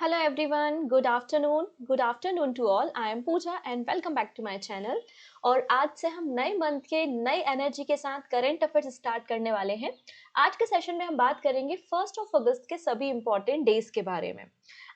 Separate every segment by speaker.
Speaker 1: Hello everyone, good afternoon to all. I am Pooja and welcome back to my channel. और आज से हम नए मंथ के नई एनर्जी के साथ करंट अफेयर्स स्टार्ट करने वाले हैं। आज के सेशन में हम बात करेंगे 1 अगस्त के सभी इंपॉर्टेंट डेज के बारे में।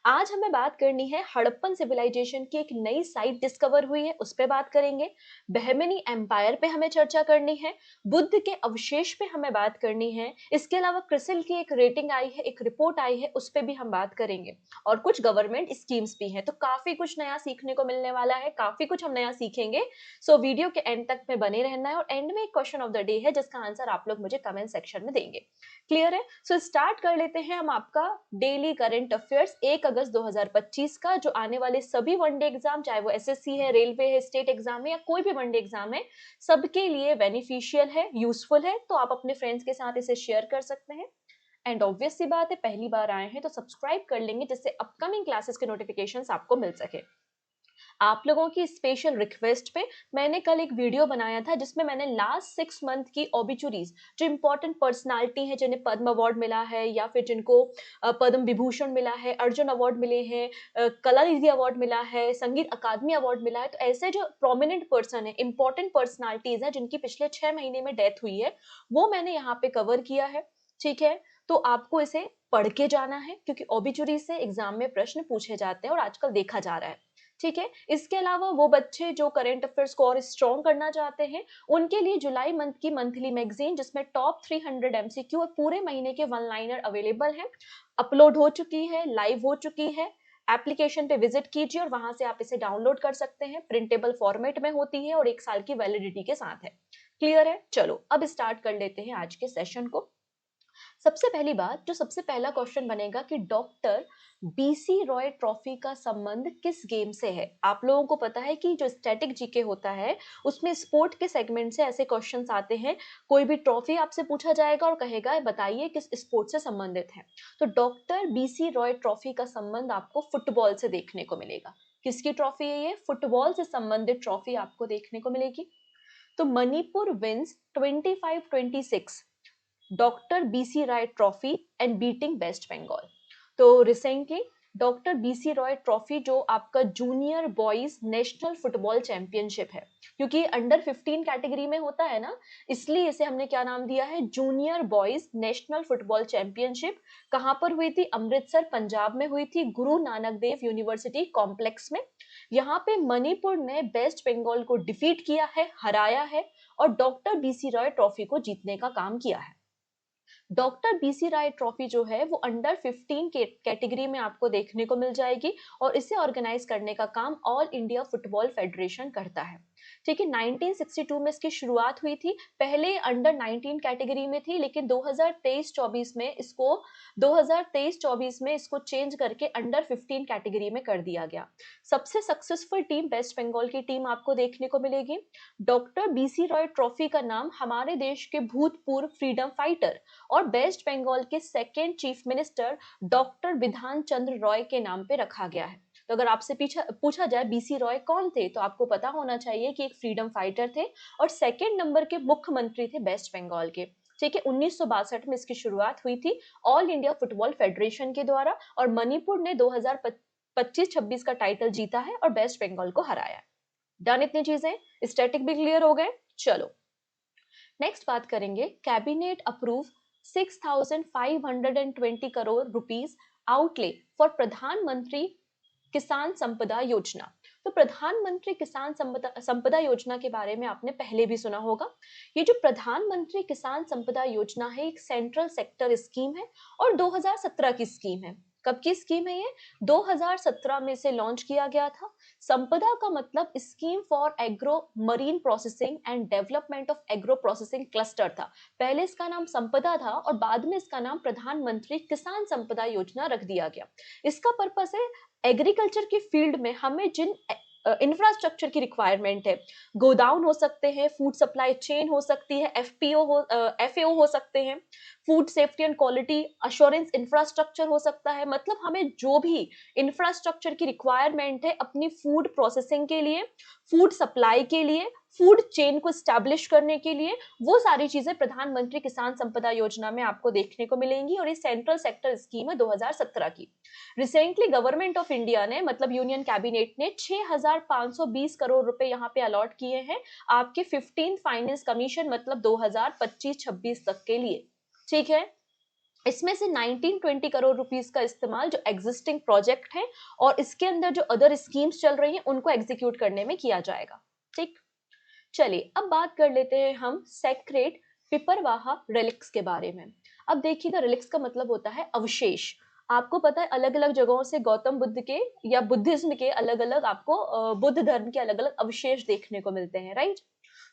Speaker 1: आज हमें बात करनी है हड़प्पन सिविलाइजेशन की एक नई साइट डिस्कवर हुई है, उस पर बात करेंगे। बहमनी एम्पायर पे हमें चर्चा करनी है। बुद्ध के अवशेष पे हमें बात करनी है। इसके अलावा क्रिसिल की एक रेटिंग आई है, एक रिपोर्ट आई है, उस पर भी हम बात करेंगे। और कुछ गवर्नमेंट स्कीम्स भी हैं, तो काफी कुछ नया सीखने को मिलने वाला है, काफी कुछ हम नया सीखेंगे। सो वीडियो के एंड तक में बने रहना है और एंड में एक क्वेश्चन ऑफ द डे है जिसका आंसर आप लोग मुझे कमेंट सेक्शन में देंगे। क्लियर है? सो स्टार्ट कर लेते हैं हम आपका डेली करंट अफेयर्स 1 अगस्त 2025 का, जो आने वाले सभी वनडे एग्जाम, चाहे वो एसएससी है, रेलवे है, स्टेट एग्जाम है या कोई भी वनडे एग्जाम है, सबके लिए बेनिफिशियल है, यूजफुल है। तो आप अपने फ्रेंड्स के साथ इसे शेयर कर सकते हैं। एंड ऑब्वियस सी बात है, पहली बार आए हैं तो सब्सक्राइब कर लेंगे जिससे अपकमिंग क्लासेस के नोटिफिकेशंस आपको मिल सके। आप लोगों की स्पेशल रिक्वेस्ट पे मैंने कल एक वीडियो बनाया था जिसमें मैंने लास्ट 6 मंथ की ओबिचुरीज, जो इंपॉर्टेंट पर्सनालिटी है जिन्हें पद्म अवार्ड मिला है या फिर जिनको पद्म विभूषण मिला है, अर्जुन अवार्ड मिले हैं, कलानिधि अवार्ड मिला है, संगीत अकादमी अवार्ड मिला है, तो ऐसे जो प्रोमिनेंट पर्सन है, इंपॉर्टेंट पर्सनालिटीज है जिनकी पिछले 6 महीने में डेथ हुई है, वो मैंने यहाँ पे कवर किया है। ठीक है, तो आपको इसे पढ़ के जाना है क्योंकि ओबिचुरी से एग्जाम में प्रश्न पूछे जाते हैं और आजकल देखा जा रहा है। ठीक है, इसके अलावा वो बच्चे जो करंट अफेयर्स को और स्ट्रॉन्ग करना चाहते हैं, उनके लिए जुलाई मंथ की मंथली मैगजीन जिसमें टॉप 300 एमसीक्यू और पूरे महीने के वन लाइनर अवेलेबल है, अपलोड हो चुकी है, लाइव हो चुकी है। एप्लीकेशन पे विजिट कीजिए और वहां से आप इसे डाउनलोड कर सकते हैं। प्रिंटेबल फॉर्मेट में होती है और 1 साल की वैलिडिटी के साथ है। क्लियर है? चलो अब स्टार्ट कर लेते हैं आज के सेशन को। सबसे पहली बात, जो सबसे पहला क्वेश्चन बनेगा कि डॉक्टर बीसी रॉय ट्रॉफी का संबंध किस गेम से है। आप लोगों को पता है कि जो स्टैटिक जीके होता है उसमें स्पोर्ट के सेगमेंट से ऐसे क्वेश्चंस आते हैं। कोई भी ट्रॉफी आपसे पूछा जाएगा और कहेगा बताइए किस स्पोर्ट से संबंधित है। तो डॉक्टर बीसी रॉय ट्रॉफी का संबंध आपको फुटबॉल से देखने को मिलेगा। किसकी ट्रॉफी है ये? फुटबॉल से संबंधित ट्रॉफी आपको देखने को मिलेगी। तो Manipur wins 25-26 doctor BC Roy trophy and beating West Bengal. तो recently doctor BC Roy trophy जो आपका junior boys national football championship है, क्योंकि अंडर 15 कैटेगरी में होता है ना, इसलिए इसे हमने क्या नाम दिया है? Junior boys national football championship. कहां पर हुई थी? अमृतसर पंजाब में हुई थी, गुरु नानक देव यूनिवर्सिटी कॉम्प्लेक्स में। यहाँ पे मणिपुर ने वेस्ट बंगाल को डिफीट किया है, हराया है और डॉक्टर बीसी रॉय ट्रॉफी को जीतने का काम किया है। डॉक्टर बीसी राय ट्रॉफी जो है वो अंडर 15 के कैटेगरी में आपको देखने को मिल जाएगी और इसे ऑर्गेनाइज करने का काम ऑल इंडिया फुटबॉल फेडरेशन करता है। ठीक है, 1962 में इसकी शुरुआत हुई थी। पहले अंडर 19 कैटेगरी में थी, लेकिन 2023-24 में इसको चेंज करके अंडर 15 कैटेगरी में कर दिया गया। सबसे सक्सेसफुल टीम वेस्ट बंगाल की टीम आपको देखने को मिलेगी। डॉक्टर बीसी रॉय ट्रॉफी का नाम हमारे देश के भूतपूर्व फ्रीडम फाइटर और वेस्ट बंगाल के second chief minister doctor Bidhan Chandra Roy के नाम पे रखा गया है। तो अगर आपसे पूछा जाए बीसी रॉय कौन थे, तो आपको पता होना चाहिए कि एक फ्रीडम फाइटर थे और सेकेंड नंबर के मुख्यमंत्री थे वेस्ट बंगाल के। ठीक है, 1962 में इसकी शुरुआत हुई थी ऑल इंडिया फुटबॉल फेडरेशन के द्वारा और मणिपुर ने 2025-26 का टाइटल जीता है और वेस्ट बंगाल को हराया है। डन इतनी चीजें, स्टैटिक भी क्लियर हो गए। चलो नेक्स्ट बात करेंगे। Cabinet approve 6,520 crore rupees outlay for प्रधानमंत्री किसान संपदा योजना। तो प्रधानमंत्री किसान संपदा योजना के बारे में आपने पहले भी सुना होगा। ये जो प्रधानमंत्री किसान संपदा योजना है एक सेंट्रल सेक्टर स्कीम है और 2017 की स्कीम है। कब की स्कीम है ये? 2017 में से लॉन्च किया गया था। संपदा का मतलब scheme for agro marine processing and development of agro processing cluster था। पहले इसका नाम संपदा था और बाद में इसका नाम प्रधानमंत्री किसान संपदा योजना रख दिया गया। इसका पर्पस है एग्रीकल्चर की फील्ड में हमें जिन इंफ्रास्ट्रक्चर की रिक्वायरमेंट है, गोदाउन हो सकते हैं, फूड सप्लाई चेन हो सकती है, एफपीओ हो एफएओ हो सकते हैं, food safety and quality assurance infrastructure हो सकता है। मतलब हमें जो भी इंफ्रास्ट्रक्चर की रिक्वायरमेंट है अपनी फूड प्रोसेसिंग के लिए, फूड सप्लाई के लिए, फूड चेन को स्टैब्लिश करने के लिए, वो सारी चीजें प्रधानमंत्री किसान संपदा योजना में आपको देखने को मिलेंगी। और ये सेंट्रल सेक्टर स्कीम है 2017 की। रिसेंटली गवर्नमेंट ऑफ इंडिया ने, मतलब यूनियन कैबिनेट ने 6,520 करोड़ रुपए यहाँ पे अलॉट किए हैं आपके 15 फाइनेंस कमीशन, मतलब 2025-26 तक के लिए। ठीक है, इसमें से 1920 करोड़ रुपीस का इस्तेमाल जो एग्जिस्टिंग प्रोजेक्ट है और इसके अंदर जो अदर स्कीम्स चल रही हैं उनको एग्जीक्यूट करने में किया जाएगा। ठीक, चलिए अब बात कर लेते हैं हम सेक्रेड पिपरवाहा रिलिक्स के बारे में। अब देखिएगा, रिलिक्स का मतलब होता है अवशेष। आपको पता है अलग अलग जगहों से गौतम बुद्ध के या बुद्धिज्म के अलग अलग आपको बुद्ध धर्म के अलग अलग अवशेष देखने को मिलते हैं, राइट।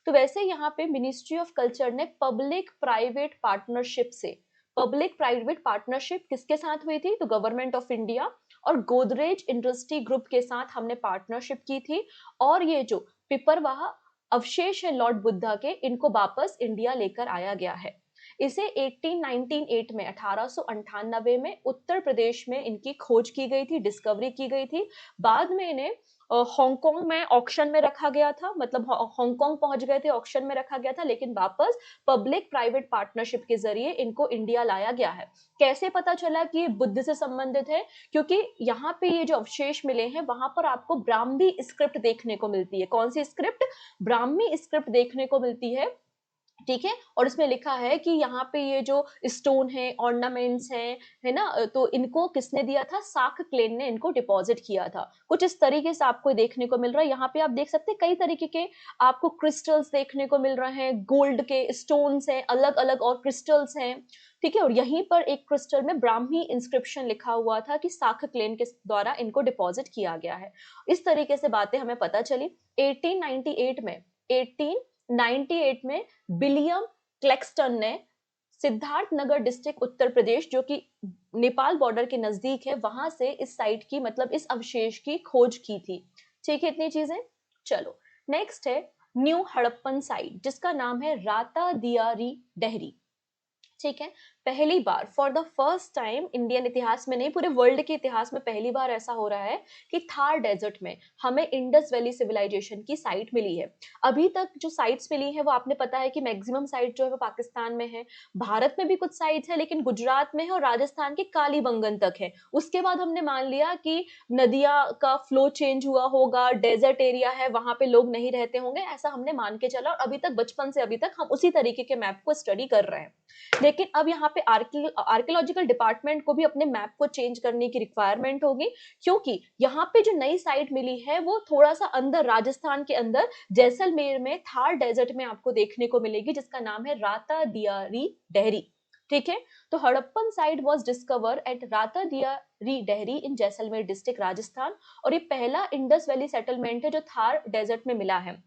Speaker 1: तो वैसे यहाँ पे मिनिस्ट्री ऑफ कल्चर ने पब्लिक प्राइवेट पार्टनरशिप से, पब्लिक प्राइवेट पार्टनरशिप किसके साथ हुई थी, तो गवर्नमेंट ऑफ इंडिया और गोदरेज इंडस्ट्री ग्रुप के साथ हमने पार्टनरशिप की थी। और ये जो पिपरवाहा अवशेष है लॉर्ड बुद्धा के, इनको वापस इंडिया लेकर आया गया है। इसे 1898 में 1898 में उत्तर प्रदेश में इनकी खोज की गई थी, डिस्कवरी की गई थी। बाद में इन्हें हांगकांग में ऑक्शन में रखा गया था, मतलब हांगकांग पहुंच गए थे, ऑक्शन में रखा गया था, लेकिन वापस पब्लिक प्राइवेट पार्टनरशिप के जरिए इनको इंडिया लाया गया है। कैसे पता चला कि ये बुद्ध से संबंधित है, क्योंकि यहाँ पे ये जो अवशेष मिले हैं वहां पर आपको ब्राह्मी स्क्रिप्ट देखने को मिलती है। कौन सी स्क्रिप्ट, ब्राह्मी स्क्रिप्ट देखने को मिलती है। ठीक है, और इसमें लिखा है कि यहाँ पे ये जो स्टोन है, ऑर्नामेंट्स हैं, है ना, तो इनको किसने दिया था, साख क्लेन ने इनको डिपॉजिट किया था। कुछ इस तरीके से आपको देखने को मिल रहा है। यहाँ पे आप देख सकते हैं कई तरीके के आपको क्रिस्टल्स देखने को मिल रहे हैं, गोल्ड के स्टोन्स हैं अलग अलग और क्रिस्टल्स हैं। ठीक है, और यहीं पर एक क्रिस्टल में ब्राह्मी इंस्क्रिप्शन लिखा हुआ था कि साख क्लेन के द्वारा इनको डिपॉजिट किया गया है। इस तरीके से बातें हमें पता चली। 1898 में विलियम क्लेक्सटन ने सिद्धार्थनगर डिस्ट्रिक्ट उत्तर प्रदेश, जो कि नेपाल बॉर्डर के नजदीक है, वहां से इस साइट की, मतलब इस अवशेष की खोज की थी। ठीक है, इतनी चीजें। चलो नेक्स्ट है न्यू हड़प्पन साइट, जिसका नाम है राता दियारी डेहरी। ठीक है, पहली बार for the first time Indian इतिहास में नहीं, पूरे वर्ल्ड के इतिहास में पहली बार ऐसा हो रहा है कि थार डेजर्ट में हमें इंडस वैली सिविलाइजेशन की साइट मिली है। अभी तक जो साइट्स मिली है वो आपने पता है कि मैक्सिमम साइट जो है वो पाकिस्तान में है, भारत में भी कुछ साइट्स है, लेकिन गुजरात में है और राजस्थान के कालीबंगन तक है। उसके बाद हमने मान लिया कि नदिया का फ्लो चेंज हुआ होगा, डेजर्ट एरिया है, वहां पे लोग नहीं रहते होंगे, ऐसा हमने मान के चला। और अभी तक बचपन से अभी तक हम उसी तरीके के मैप को स्टडी कर रहे हैं। लेकिन अब यहाँ पे आर्कियोलॉजिकल डिपार्टमेंट को भी अपने मैप को चेंज करने की रिक्वायरमेंट होगी, क्योंकि यहाँ पे जो नई साइट मिली है वो थोड़ा सा अंदर, राजस्थान के अंदर जैसलमेर में थार डेजर्ट में आपको देखने को मिलेगी, जिसका नाम है राता दियारी डेहरी। ठीक है, तो Harappan site was discover at Rata Diyari Dehri in Jaisalmer district Rajasthan. और ये पहला इंडस वैली सेटलमेंट है जो थार डेजर्ट में मिला है।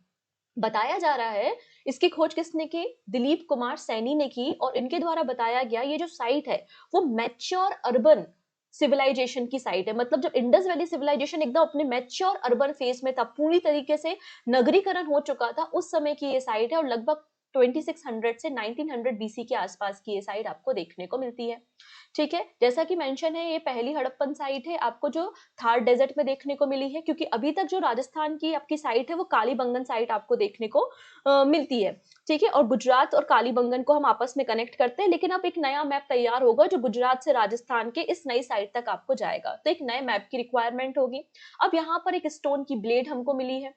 Speaker 1: बताया जा रहा है इसकी खोज किसने की, दिलीप कुमार सैनी ने की। और इनके द्वारा बताया गया ये जो साइट है वो मैच्योर अर्बन सिविलाइजेशन की साइट है। मतलब जब इंडस वैली सिविलाइजेशन एकदम अपने मैच्योर अर्बन फेज में था, पूरी तरीके से नगरीकरण हो चुका था, उस समय की ये साइट है। और लगभग 2600 से 1900 बीसी के आसपास की ये साइट आपको देखने को मिलती है। ठीक है, जैसा कि मेंशन है ये पहली हड़प्पन साइट है आपको जो थार डेजर्ट में देखने को मिली है, क्योंकि अभी तक जो राजस्थान की आपकी साइट है वो कालीबंगन साइट आपको देखने को मिलती है। ठीक है, और गुजरात और कालीबंगन को हम आपस में कनेक्ट करते हैं, लेकिन अब एक नया मैप तैयार होगा जो गुजरात से राजस्थान के इस नई साइट तक आपको जाएगा, तो एक नए मैप की रिक्वायरमेंट होगी। अब यहाँ पर एक स्टोन की ब्लेड हमको मिली है।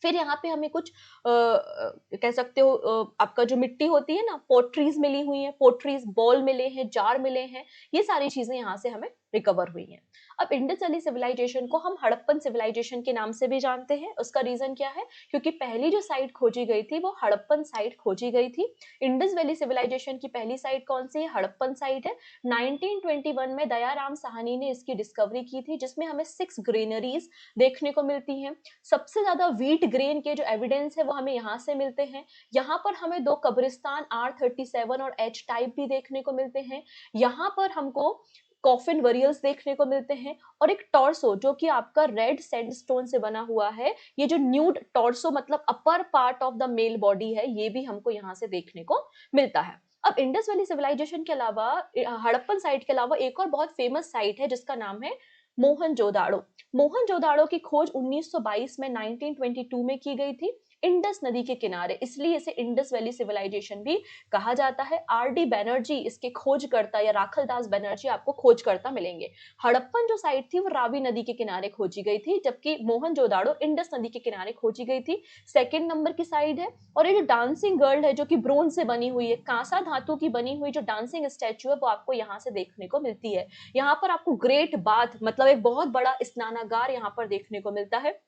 Speaker 1: फिर यहाँ पे हमें कुछ कह सकते हो आपका जो मिट्टी होती है ना, पोट्रीज मिली हुई है, पोट्रीज, बॉल मिले हैं, जार मिले हैं, ये सारी चीजें यहाँ से हमें रिकवर हुई हैं। अब इंडस वैली सिविलाइजेशन को हम हड़प्पन सिविलाइजेशन के नाम से भी जानते हैं। उसका रीजन क्या है, क्योंकि पहली जो साइट खोजी गई थी वो हड़प्पन साइट खोजी गई थी। इंडस वैली सिविलाइजेशन की पहली साइट कौन सी है, हड़प्पन साइट है। 1921 में दयाराम साहनी ने इसकी डिस्कवरी की थी, जिसमें हमें 6 ग्रेनरीज देखने को मिलती हैं। सबसे ज्यादा व्हीट ग्रेन के जो एविडेंस है वो हमें यहाँ से मिलते हैं। यहाँ पर हमें 2 कब्रिस्तान R37 और H टाइप भी देखने को मिलते हैं। यहाँ पर हमको कॉफिन वरियल्स देखने को मिलते हैं और एक टॉर्सो जो कि आपका रेड सैंडस्टोन से बना हुआ है। ये जो न्यूड टॉर्सो मतलब upper part of the male body है, ये भी हमको यहाँ से देखने को मिलता है। अब इंडस वैली सिविलाइजेशन के अलावा हड़प्पन साइट के अलावा एक और बहुत फेमस साइट है जिसका नाम है मोहनजोदाड़ो। मोहनजोदाड़ो की खोज 1922 में 1922 में की गई थी इंडस नदी के किनारे, इसलिए इसे इंडस वैली सिविलाइजेशन भी कहा जाता है। आर.डी. बैनर्जी इसके खोजकर्ता या राखलदास बैनर्जी आपको खोजकर्ता मिलेंगे। हड़प्पन जो साइट थी वो रावी नदी के किनारे खोजी गई थी, जबकि मोहनजोदाड़ो इंडस नदी के किनारे खोजी गई थी। सेकंड नंबर की साइड है। और ये जो डांसिंग गर्ल है जो कि ब्रोंज से बनी हुई है, कांसा धातु की बनी हुई जो डांसिंग स्टैचू है वो आपको यहाँ से देखने को मिलती है। यहाँ पर आपको ग्रेट बाथ मतलब एक बहुत बड़ा स्नानागार यहाँ पर देखने को मिलता है।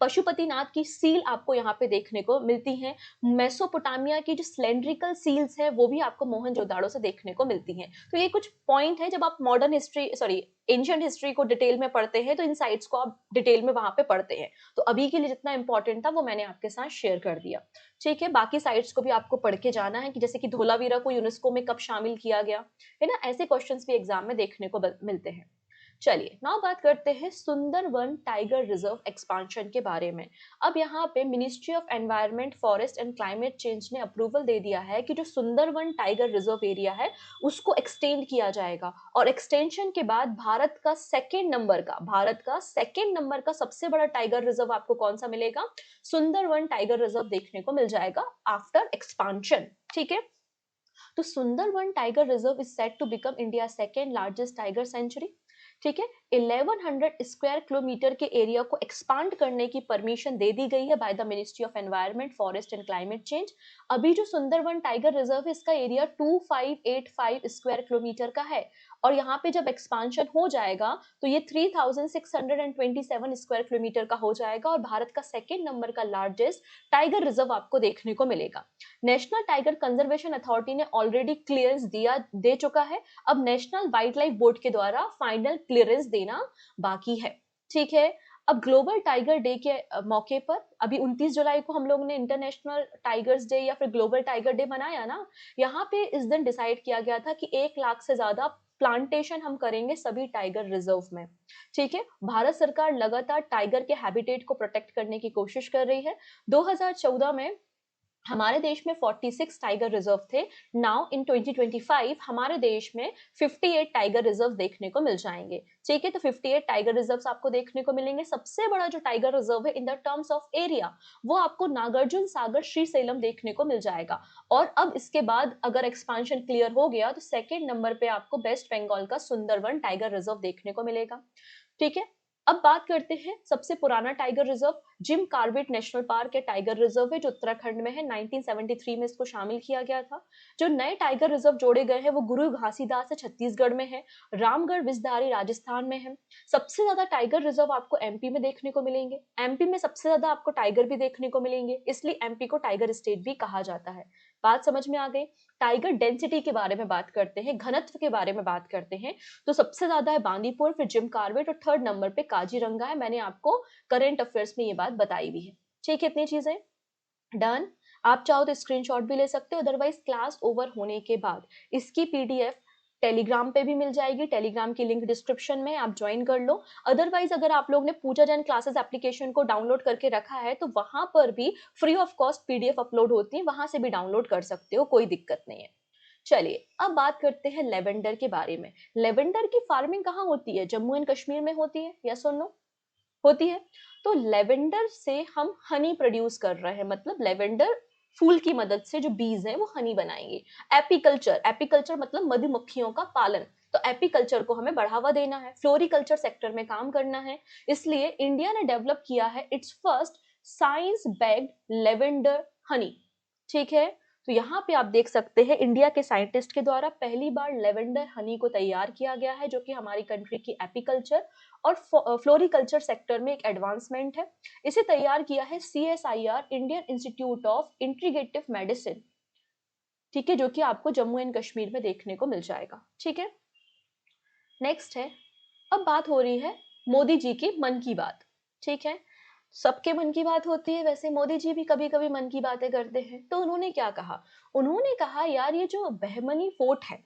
Speaker 1: पशुपतिनाथ की सील आपको यहाँ पे देखने को मिलती हैं। मेसोपोटामिया की जो सिलेंड्रिकल सील्स है वो भी आपको मोहनजोदाड़ो से देखने को मिलती हैं। तो ये कुछ पॉइंट है, जब आप modern history sorry ancient history को डिटेल में पढ़ते हैं तो इन साइट्स को आप डिटेल में वहां पे पढ़ते हैं। तो अभी के लिए जितना इंपॉर्टेंट था वो मैंने आपके साथ शेयर कर दिया। ठीक है, बाकी साइट्स को भी आपको पढ़ के जाना है कि जैसे कि धोलावीरा को यूनेस्को में कब शामिल किया गया है ना, ऐसे क्वेश्चंस भी एग्जाम में देखने को मिलते हैं। चलिए नाउ बात करते हैं सुंदरवन टाइगर रिजर्व एक्सपांशन के बारे में। अब यहाँ पे ministry of environment, forest and climate change ने अप्रूवल दे दिया है कि जो सुंदरवन टाइगर रिजर्व एरिया है उसको एक्सटेंड किया जाएगा। और एक्सटेंशन के बाद भारत का सेकेंड नंबर का सबसे बड़ा टाइगर रिजर्व आपको कौन सा मिलेगा? सुंदरवन टाइगर रिजर्व देखने को मिल जाएगा आफ्टर एक्सपांशन। ठीक है, तो Sundarban tiger reserve is set to become India second largest tiger sanctuary. ठीक है, 1100 स्क्वायर किलोमीटर के एरिया को एक्सपांड करने की परमिशन दे दी गई है by the ministry of environment, forest and climate change. अभी जो सुंदरवन टाइगर रिजर्व है इसका एरिया 2585 स्क्वायर किलोमीटर का है, और यहाँ पे जब एक्सपांशन हो जाएगा तो ये 3627 स्क्वायर किलोमीटर का हो जाएगा और भारत का सेकेंड नंबर का लार्जेस्ट टाइगर रिजर्व आपको देखने को मिलेगा। नेशनल टाइगर कंजर्वेशन अथॉरिटी ने ऑलरेडी क्लियरेंस दे चुका है। अब नेशनल वाइल्ड लाइफ बोर्ड के द्वारा फाइनल क्लियरेंस देना बाकी है। ठीक है, अब ग्लोबल टाइगर डे के मौके पर अभी 29 जुलाई को हम लोग ने इंटरनेशनल टाइगर्स डे या फिर ग्लोबल टाइगर डे मनाया ना, यहाँ पे इस दिन डिसाइड किया गया था कि 1 लाख से ज्यादा प्लांटेशन हम करेंगे सभी टाइगर रिजर्व में। ठीक है, भारत सरकार लगातार टाइगर के हैबिटेट को प्रोटेक्ट करने की कोशिश कर रही है। 2014 में हमारे देश में 46 टाइगर रिजर्व थे। नाउ इन 2025 हमारे देश में 58 टाइगर रिजर्व देखने को मिल जाएंगे। ठीक है, तो 58 टाइगर रिजर्व्स आपको देखने को मिलेंगे। सबसे बड़ा जो टाइगर रिजर्व है in the terms of area वो आपको नागार्जुन सागर श्रीसेलम देखने को मिल जाएगा। और अब इसके बाद अगर एक्सपांशन क्लियर हो गया तो सेकेंड नंबर पे आपको वेस्ट बंगाल का सुंदरवन टाइगर रिजर्व देखने को मिलेगा। ठीक है, अब बात करते हैं सबसे पुराना tiger reserve, Jim Corbett national park है, टाइगर रिजर्व है जो उत्तराखंड में है। 1973 में इसको शामिल किया गया था। जो नए टाइगर रिजर्व जोड़े गए हैं वो गुरु घासीदास है, छत्तीसगढ़ में है। रामगढ़ विसधारी राजस्थान में है। सबसे ज्यादा टाइगर रिजर्व आपको एमपी में देखने को मिलेंगे। एमपी में सबसे ज्यादा आपको टाइगर भी देखने को मिलेंगे, इसलिए एमपी को टाइगर स्टेट भी कहा जाता है। बात समझ में आ गई। टाइगर डेंसिटी के बारे में बात करते हैं, घनत्व के बारे में बात करते हैं, तो सबसे ज्यादा है बांदीपुर, फिर जिम कार्बेट और थर्ड नंबर पे काजीरंगा है। मैंने आपको करंट अफेयर्स में ये बात बताई भी है। ठीक है, इतनी चीजें डन। आप चाहो तो स्क्रीनशॉट भी ले सकते हो, अदरवाइज क्लास ओवर होने के बाद इसकी पीडीएफ टेलीग्राम पे भी मिल जाएगी। टेलीग्राम की लिंक डिस्क्रिप्शन में, आप ज्वाइन कर लो। अदरवाइज अगर आप लोग ने पूजा जैन क्लासेस एप्लीकेशन को डाउनलोड करके रखा है तो वहां पर भी free of cost PDF upload होती है, वहां से भी डाउनलोड कर सकते हो, कोई दिक्कत नहीं है। चलिए अब बात करते हैं लेवेंडर के बारे में। लेवेंडर की फार्मिंग कहाँ होती है? जम्मू एंड कश्मीर में होती है, यस और नो? होती है। तो लेवेंडर से हम हनी प्रोड्यूस कर रहे हैं, मतलब लेवेंडर फूल की मदद से जो बीज है वो हनी बनाएंगे। एपीकल्चर, एपीकल्चर मतलब मधुमक्खियों का पालन। तो एपीकल्चर को हमें बढ़ावा देना है, फ्लोरिकल्चर सेक्टर में काम करना है, इसलिए इंडिया ने डेवलप किया है it's first science bagged lavender Honey. ठीक है, तो यहाँ पे आप देख सकते हैं इंडिया के साइंटिस्ट के द्वारा पहली बार लेवेंडर हनी को तैयार किया गया है, जो कि हमारी कंट्री की एपीकल्चर और फ्लोरिकल्चर सेक्टर में एक एडवांसमेंट है। इसे तैयार किया है CSIR, Indian institute of integrative medicine. ठीक है, जो कि आपको जम्मू एंड कश्मीर में देखने को मिल जाएगा। ठीक है, नेक्स्ट है, अब बात हो रही है मोदी जी की मन की बात। ठीक है, सबके मन की बात होती है, वैसे मोदी जी भी कभी कभी मन की बातें करते हैं। तो उन्होंने क्या कहा? उन्होंने कहा यार ये जो बहमनी फोर्ट है,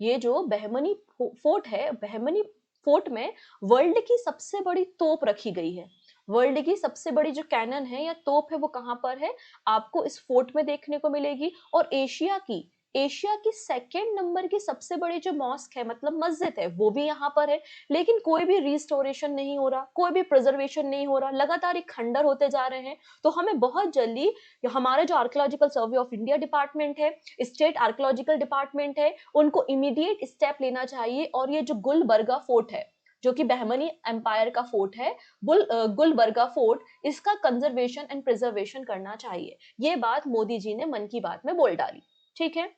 Speaker 1: ये जो बहमनी फोर्ट है, बहमनी फोर्ट में वर्ल्ड की सबसे बड़ी तोप रखी गई है। वर्ल्ड की सबसे बड़ी जो कैनन है या तोप है वो कहाँ पर है? आपको इस फोर्ट में देखने को मिलेगी। और एशिया की एशिया की सेकेंड नंबर की सबसे बड़ी जो मॉस्क है, मतलब मस्जिद है, वो भी यहाँ पर है, लेकिन कोई भी रिस्टोरेशन नहीं हो रहा, कोई भी प्रिजर्वेशन नहीं हो रहा, लगातार ये खंडर होते जा रहे हैं। तो हमें बहुत जल्दी हमारे जो archaeological survey of India department है, स्टेट आर्कियोलॉजिकल डिपार्टमेंट है, उनको इमीडिएट स्टेप लेना चाहिए। और ये जो गुलबर्गा फोर्ट है, जो कि बहमनी एम्पायर का फोर्ट है, गुलबर्गा फोर्ट, इसका कंजर्वेशन एंड प्रिजर्वेशन करना चाहिए। ये बात मोदी जी ने मन की बात में बोल डाली। ठीक है,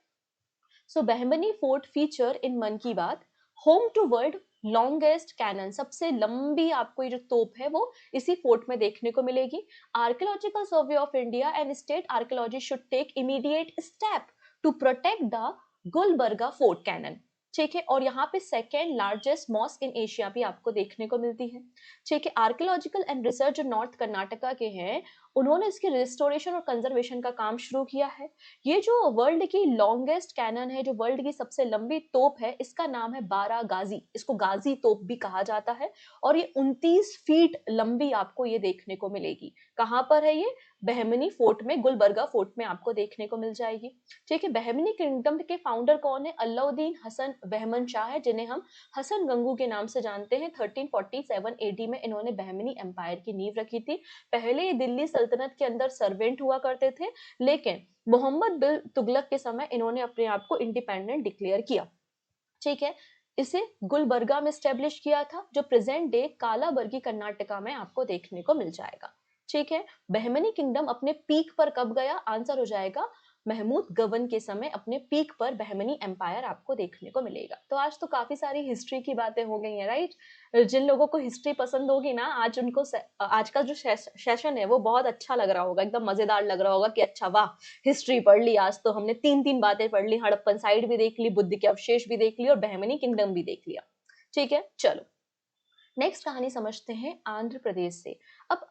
Speaker 1: so Bahmani fort feature in Mann Ki Baat. Home to world longest cannon, सबसे लंबी आपको ये जो तोप है वो इसी फोर्ट में देखने को मिलेगी। Archaeological survey of India and state archaeology should take immediate step to protect the Gulbarga fort cannon. ठीक है, और यहाँ पे second largest mosque in Asia भी आपको देखने को मिलती है। ठीक है, आर्कियोलॉजिकल एंड रिसर्च जो नॉर्थ कर्नाटका के हैं, उन्होंने इसके रिस्टोरेशन और कंजर्वेशन का काम शुरू किया है। ये जो वर्ल्ड की लॉन्गेस्ट कैनन है, जो वर्ल्ड की सबसे लंबी तोप है, इसका नाम है बारा गाजी, इसको गाजी तोप भी कहा जाता है। और ये 29 फीट लंबी आपको ये देखने को मिलेगी। कहाँ पर है ये? बहमनी फोर्ट में, गुलबर्गा फोर्ट में आपको देखने को मिल जाएगी। ठीक है, बहमनी किंगडम के फाउंडर कौन है? अलाउद्दीन हसन बहमन शाह है, जिन्हें हम हसन गंगू के नाम से जानते हैं। 1347 एडी में इन्होंने बहमनी एम्पायर की नींव रखी थी। पहले ये दिल्ली सल्तनत के अंदर सर्वेंट हुआ करते थे, लेकिन मोहम्मद बिन तुगलक के समय इन्होंने अपने आप को इंडिपेंडेंट डिक्लेयर किया। ठीक है, इसे गुलबर्गा में स्टेब्लिश किया था, जो प्रेजेंट डे कालाबर्गी कर्नाटका में आपको देखने को मिल जाएगा। ठीक है, बहमनी किंगडम अपने पीक पर कब गया? आंसर हो जाएगा महमूद गवन के समय अपने पीक पर बहमनी एम्पायर आपको देखने को मिलेगा। तो आज तो काफी सारी हिस्ट्री की बातें हो गई हैं, राइट? जिन लोगों को हिस्ट्री पसंद होगी ना, आज उनको आज का जो सेशन है वो बहुत अच्छा लग रहा होगा, एकदम मजेदार लग रहा होगा कि अच्छा वाह, हिस्ट्री पढ़ ली, आज तो हमने तीन तीन बातें पढ़ ली, हड़प्पन साइड भी देख ली, बुद्ध के अवशेष भी देख ली और बहमनी किंगडम भी देख लिया। ठीक है, चलो नेक्स्ट कहानी समझते हैं आंध्र प्रदेश से। अब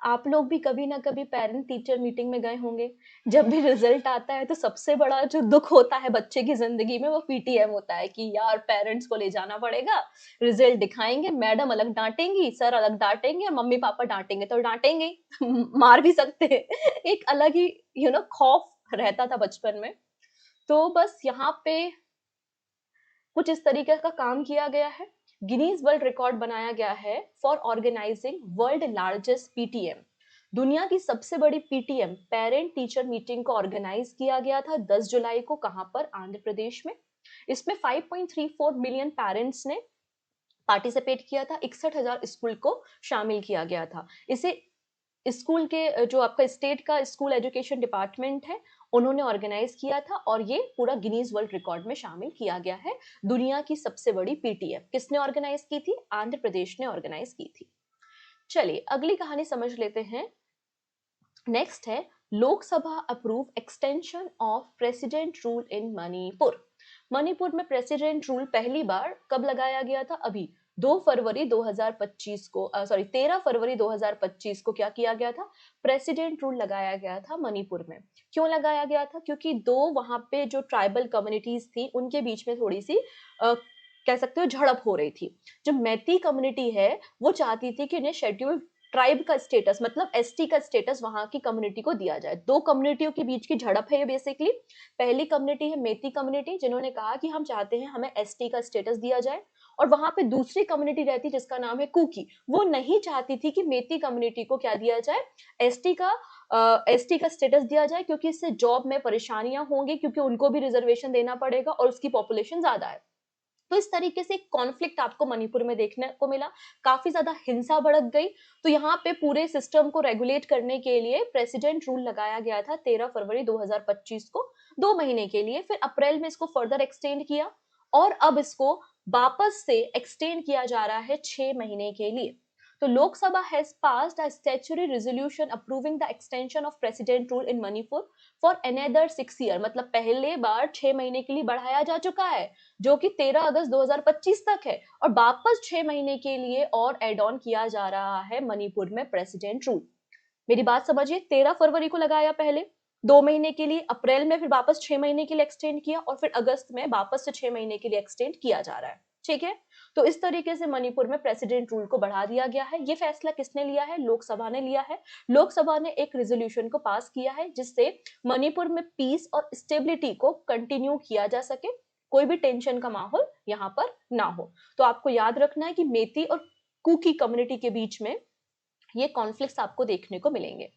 Speaker 1: आप लोग भी कभी ना कभी पेरेंट टीचर मीटिंग में गए होंगे। जब भी रिजल्ट आता है तो सबसे बड़ा जो दुख होता है बच्चे की जिंदगी में वो पीटीएम होता है कि यार पेरेंट्स को ले जाना पड़ेगा, रिजल्ट दिखाएंगे, मैडम अलग डांटेंगी, सर अलग डांटेंगे, मम्मी पापा डांटेंगे तो डांटेंगे मार भी सकते हैं। एक अलग ही खौफ रहता था बचपन में। तो बस यहाँ पे कुछ इस तरीके का काम किया गया है। गिनीज वर्ल्ड रिकॉर्ड बनाया गया है for organising world largest PTM. दुनिया की सबसे बड़ी पीटीएम, पेरेंट टीचर मीटिंग को ऑर्गेनाइज किया गया था 10 जुलाई को। कहां पर? आंध्र प्रदेश में। इसमें 5.34 मिलियन पेरेंट्स ने पार्टिसिपेट किया था। 61,000 स्कूल को शामिल किया गया था। इसे स्कूल के जो आपका स्टेट का स्कूल एजुकेशन डिपार्टमेंट है, उन्होंने ऑर्गेनाइज किया था और ये पूरा गिनीज वर्ल्ड रिकॉर्ड में शामिल किया गया है। दुनिया की सबसे बड़ी पीटीएम किसने ऑर्गेनाइज की थी? आंध्र प्रदेश ने ऑर्गेनाइज की थी। चलिए अगली कहानी समझ लेते हैं। नेक्स्ट है Lok Sabha approve extension of president rule in Manipur. Manipur में प्रेसिडेंट रूल पहली बार कब लगाया गया था? अभी 2 फरवरी 2025 को, सॉरी 13 फरवरी 2025 को क्या किया गया था? प्रेसिडेंट रूल लगाया गया था मणिपुर में। क्यों लगाया गया था? क्योंकि दो वहां पे जो ट्राइबल कम्युनिटीज थी उनके बीच में थोड़ी सी कह सकते हो झड़प हो रही थी। जो मैती कम्युनिटी है वो चाहती थी कि उन्हें शेड्यूल्ड ट्राइब का स्टेटस, मतलब एसटी का स्टेटस वहां की कम्युनिटी को दिया जाए। दो कम्युनिटियों के बीच की झड़प है ये बेसिकली। पहली कम्युनिटी है मेती कम्युनिटी, जिन्होंने कहा कि हम चाहते हैं हमें एसटी का स्टेटस दिया जाए। और वहां पे दूसरी कम्युनिटी रहती जिसका नाम है कुकी, वो नहीं चाहती थी कि मेती कम्युनिटी को क्या दिया जाए? एसटी का स्टेटस दिया जाए, क्योंकि इससे जॉब में परेशानियां होंगी, क्योंकि उनको भी रिजर्वेशन देना पड़ेगा और उसकी पॉपुलेशन ज्यादा है। तो इस तरीके से कॉन्फ्लिक्ट आपको मणिपुर में देखने को मिला। काफी ज्यादा हिंसा भड़क गई। तो यहाँ पे पूरे सिस्टम को रेगुलेट करने के लिए प्रेसिडेंट रूल लगाया गया था 13 फरवरी 2025 को, 2 महीने के लिए। फिर अप्रैल में इसको फर्दर एक्सटेंड किया और अब इसको वापस से एक्सटेंड किया जा रहा है 6 महीने के लिए। तो Lok Sabha has passed a statutory resolution approving the extension of president rule in Manipur for another 6 year. मतलब पहले बार 6 महीने के लिए बढ़ाया जा चुका है, जो कि 13 अगस्त 2025 तक है, और वापस 6 महीने के लिए और एड ऑन किया जा रहा है मणिपुर में प्रेसिडेंट रूल। मेरी बात समझिए, 13 फरवरी को लगाया पहले 2 महीने के लिए, अप्रैल में फिर वापस 6 महीने के लिए एक्सटेंड किया और फिर अगस्त में वापस से 6 महीने के लिए एक्सटेंड किया जा रहा है। ठीक है। तो इस तरीके से मणिपुर में प्रेसिडेंट रूल को बढ़ा दिया गया है। ये फैसला किसने लिया है? लोकसभा ने लिया है। लोकसभा ने एक रेजोल्यूशन को पास किया है जिससे मणिपुर में पीस और स्टेबिलिटी को कंटिन्यू किया जा सके, कोई भी टेंशन का माहौल यहाँ पर ना हो। तो आपको याद रखना है कि मेती और कुकी कम्युनिटी के बीच में ये कॉन्फ्लिक्ट्स आपको देखने को मिलेंगे।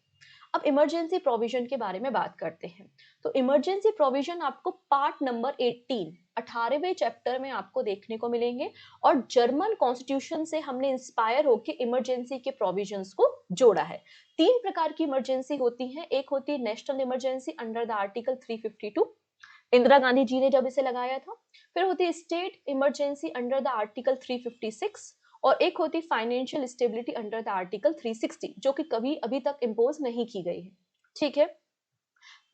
Speaker 1: अब इमरजेंसी प्रोविजन के बारे में बात करते हैं। तो इमरजेंसी प्रोविजन आपको पार्ट नंबर 18 18वें चैप्टर में आपको देखने को मिलेंगे और जर्मन कॉन्स्टिट्यूशन से हमने इंस्पायर होकर इमरजेंसी के प्रोविजंस को जोड़ा है। 3 प्रकार की इमरजेंसी होती है। एक होती है national emergency under the article 352, Indira Gandhi ji ने जब इसे लगाया था। फिर होती है state emergency under the article 356 और एक होती financial stability under the article 360 जो कि कभी अभी तक इम्पोज नहीं की गई है। ठीक है।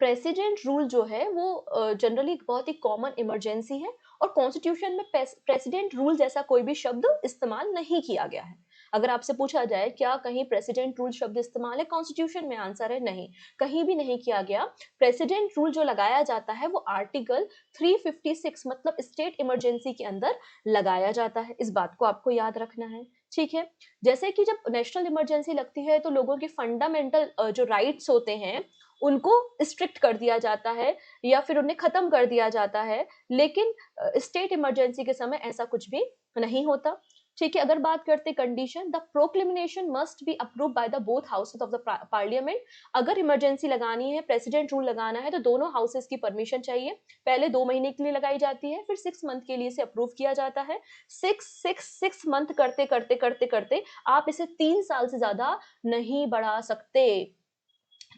Speaker 1: प्रेसिडेंट रूल जो है वो जनरली एक बहुत ही कॉमन इमरजेंसी है और कॉन्स्टिट्यूशन में प्रेसिडेंट रूल जैसा कोई भी शब्द इस्तेमाल नहीं किया गया है। अगर आपसे पूछा जाए क्या कहीं प्रेसिडेंट रूल शब्द इस्तेमाल है कॉन्स्टिट्यूशन में, आंसर है नहीं, कहीं भी नहीं किया गया। प्रेसिडेंट रूल जो लगाया जाता है वो आर्टिकल 356 मतलब स्टेट इमरजेंसी के अंदर लगाया जाता है। इस बात को आपको याद रखना है। ठीक है। जैसे कि जब नेशनल इमरजेंसी लगती है तो लोगों के फंडामेंटल जो राइट्स होते हैं उनको स्ट्रिक्ट कर दिया जाता है या फिर उन्हें खत्म कर दिया जाता है, लेकिन स्टेट इमरजेंसी के समय ऐसा कुछ भी नहीं होता। ठीक है। अगर बात करते condition, the proclamation must be approve by the both houses of the parliament. अगर इमरजेंसी लगानी है, प्रेसिडेंट रूल लगाना है तो दोनों हाउसेस की परमिशन चाहिए। पहले 2 महीने के लिए लगाई जाती है, फिर 6 मंथ के लिए इसे अप्रूव किया जाता है। 6 मंथ करते करते करते करते आप इसे 3 साल से ज्यादा नहीं बढ़ा सकते।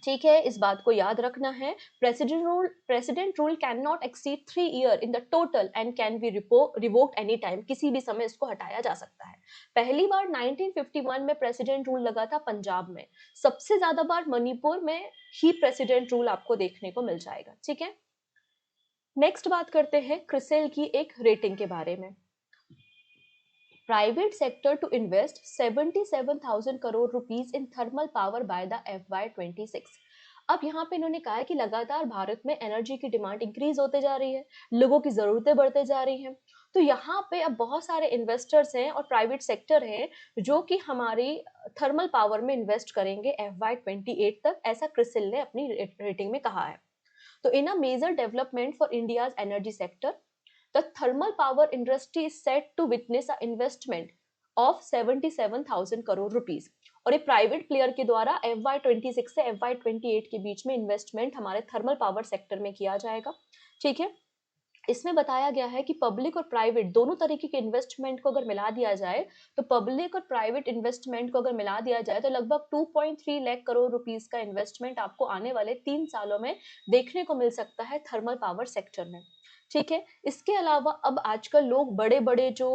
Speaker 1: ठीक है। इस बात को याद रखना है। President rule can not exceed 3 year in the total and can be revoked any time. किसी भी समय इसको हटाया जा सकता है। पहली बार 1951 में प्रेसिडेंट रूल लगा था पंजाब में। सबसे ज्यादा बार मणिपुर में ही प्रेसिडेंट रूल आपको देखने को मिल जाएगा। ठीक है। नेक्स्ट बात करते हैं क्रिसिल की एक रेटिंग के बारे में। Private sector to invest 77,000 crore rupees in thermal power by the FY26। अब यहाँ पे इन्होंने कहा है कि लगातार भारत में एनर्जी की डिमांड इंक्रीज होते जा रही है, लोगों की जरूरतें बढ़ते जा रही हैं। तो यहाँ पे अब बहुत सारे इन्वेस्टर्स हैं और प्राइवेट सेक्टर हैं जो कि हमारी थर्मल पावर में इन्वेस्ट करेंगे FY28 तक, ऐसा क्रिसिल ने अपनी रेटिंग में कहा है। तो in a major development for India's energy sector, the thermal power industry is set to witness a investment of 77,000 crore rupees. और एक प्राइवेट प्लेयर के द्वारा FY26 से FY28 के बीच में इन्वेस्टमेंट हमारे थर्मल पावर सेक्टर में किया जाएगा। ठीक है। इसमें बताया गया है कि पब्लिक और प्राइवेट दोनों तरीके के इन्वेस्टमेंट को अगर मिला दिया जाए, तो पब्लिक और प्राइवेट इन्वेस्टमेंट को अगर मिला दिया जाए तो लगभग 2.3 लाख करोड़ रुपीस का इन्वेस्टमेंट आपको आने वाले 3 सालों में देखने को मिल सकता है थर्मल पावर सेक्टर में। ठीक है। इसके अलावा अब आजकल लोग बड़े बड़े जो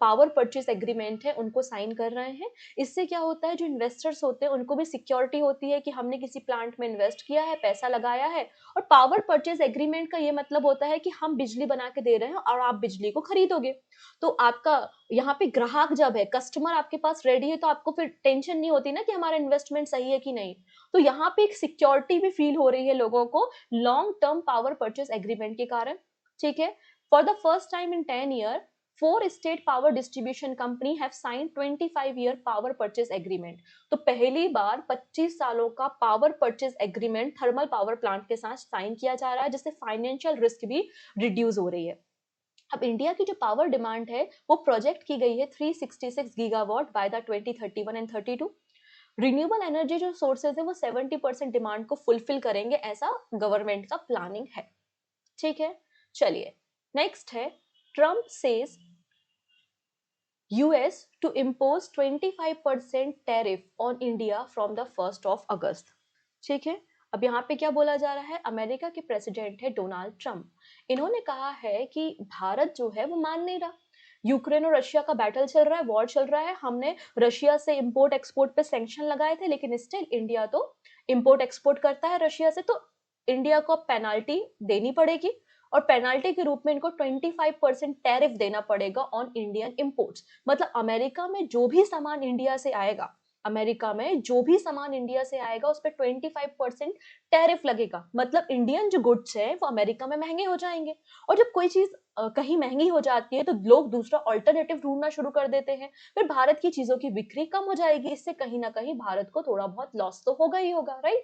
Speaker 1: पावर परचेज एग्रीमेंट है उनको साइन कर रहे हैं। इससे क्या होता है, जो इन्वेस्टर्स होते हैं उनको भी सिक्योरिटी होती है कि हमने किसी प्लांट में इन्वेस्ट किया है, पैसा लगाया है। और पावर परचेज एग्रीमेंट का ये मतलब होता है कि हम बिजली बना के दे रहे हैं और आप बिजली को खरीदोगे। तो आपका यहाँ पे ग्राहक जब है, कस्टमर आपके पास रेडी है, तो आपको फिर टेंशन नहीं होती ना कि हमारा इन्वेस्टमेंट सही है कि नहीं। तो यहाँ पे एक सिक्योरिटी भी फील हो रही है लोगों को long term power purchase agreement के कारण। ठीक है। For the first time in 10 year 4 state power distribution company have sign 25-ईयर पावर परचेज एग्रीमेंट। तो पहली बार 25 सालों का power purchase agreement thermal power plant के साथ साइन किया जा रहा है, जिससे फाइनेंशियल रिस्क भी रिड्यूस हो रही है। अब इंडिया की जो पावर डिमांड है वो प्रोजेक्ट की गई है 366 gigawatt by the 2031 and 32। Renewable energy जो सोर्सेज है वो 70% डिमांड को फुलफिल करेंगे, ऐसा गवर्नमेंट का प्लानिंग है। ठीक है। चलिए नेक्स्ट है, Trump says US to impose 25% tariff on India from the 1 August. ठीक है। अब यहाँ पे क्या बोला जा रहा है, अमेरिका के प्रेसिडेंट है डोनाल्ड ट्रम्प। इन्होंने कहा है कि भारत जो है वो मान नहीं रहा। यूक्रेन और रशिया का बैटल चल रहा है, वॉर चल रहा है। हमने रशिया से इंपोर्ट एक्सपोर्ट पे सैंक्शन लगाए थे, लेकिन स्टिल इंडिया तो इंपोर्ट एक्सपोर्ट करता है रशिया से। तो इंडिया को पेनाल्टी देनी पड़ेगी और पेनाल्टी के रूप में इनको 25% टैरिफ देना पड़ेगा ऑन इंडियन इंपोर्ट्स। मतलब अमेरिका में जो भी सामान इंडिया से आएगा अमेरिका में जो भी सामान इंडिया से आएगा उस पर 25% टैरिफ लगेगा। मतलब इंडियन जो गुड्स है वो अमेरिका में महंगे हो जाएंगे। और जब कोई चीज कहीं महंगी हो जाती है तो लोग दूसरा ऑल्टरनेटिव ढूंढना शुरू कर देते हैं। फिर भारत की चीजों की बिक्री कम हो जाएगी, इससे कहीं ना कहीं भारत को थोड़ा बहुत लॉस तो होगा ही होगा, राइट।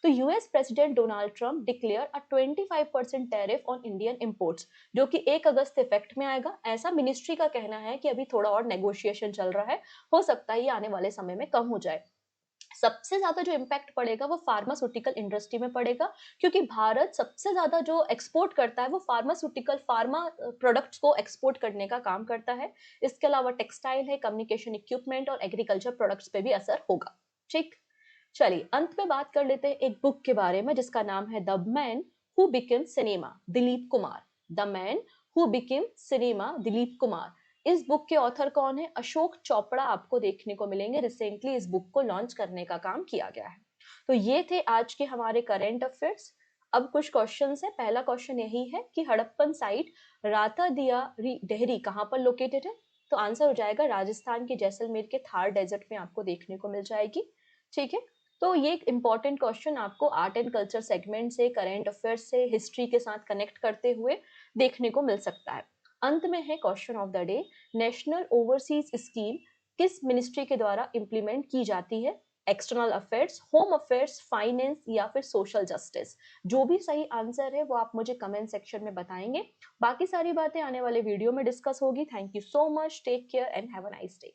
Speaker 1: तो US president Donald Trump declare a 25% tariff on Indian imports, जो कि 1 अगस्त से इफेक्ट में आएगा। ऐसा मिनिस्ट्री का कहना है कि अभी थोड़ा और नेगोशिएशन चल रहा है, हो सकता है ये आने वाले समय में कम हो जाए। सबसे ज्यादा जो इम्पैक्ट पड़ेगा वो फार्मास्यूटिकल इंडस्ट्री में पड़ेगा, क्योंकि भारत सबसे ज्यादा जो एक्सपोर्ट करता है वो फार्मास्यूटिकल फार्मा प्रोडक्ट्स को एक्सपोर्ट करने का काम करता है। इसके अलावा टेक्सटाइल है, कम्युनिकेशन इक्विपमेंट और एग्रीकल्चर प्रोडक्ट्स पे भी असर होगा। ठीक, चलिए अंत में बात कर लेते हैं एक बुक के बारे में जिसका नाम है the man who became cinema, Dilip Kumar. The man who became cinema, Dilip Kumar. इस बुक के ऑथर कौन है? अशोक चोपड़ा आपको देखने को मिलेंगे। रिसेंटली इस बुक को लॉन्च करने का काम किया गया है। तो ये थे आज के हमारे करंट अफेयर्स। अब कुछ क्वेश्चंस है। पहला क्वेश्चन यही है कि हड़प्पन साइट राता दिया डेहरी कहाँ पर लोकेटेड है? तो आंसर हो जाएगा राजस्थान के जैसलमेर के थार डेजर्ट में आपको देखने को मिल जाएगी। ठीक है, तो ये एक इंपॉर्टेंट क्वेश्चन आपको आर्ट एंड कल्चर सेगमेंट से, करंट अफेयर्स से, हिस्ट्री के साथ कनेक्ट करते हुए देखने को मिल सकता है। अंत में है question of the day, national overseas scheme किस मिनिस्ट्री के द्वारा इंप्लीमेंट की जाती है? External affairs, home affairs, finance या फिर सोशल जस्टिस? जो भी सही आंसर है वो आप मुझे कमेंट सेक्शन में बताएंगे। बाकी सारी बातें आने वाले वीडियो में डिस्कस होगी। Thank you so much, take care and have a nice day.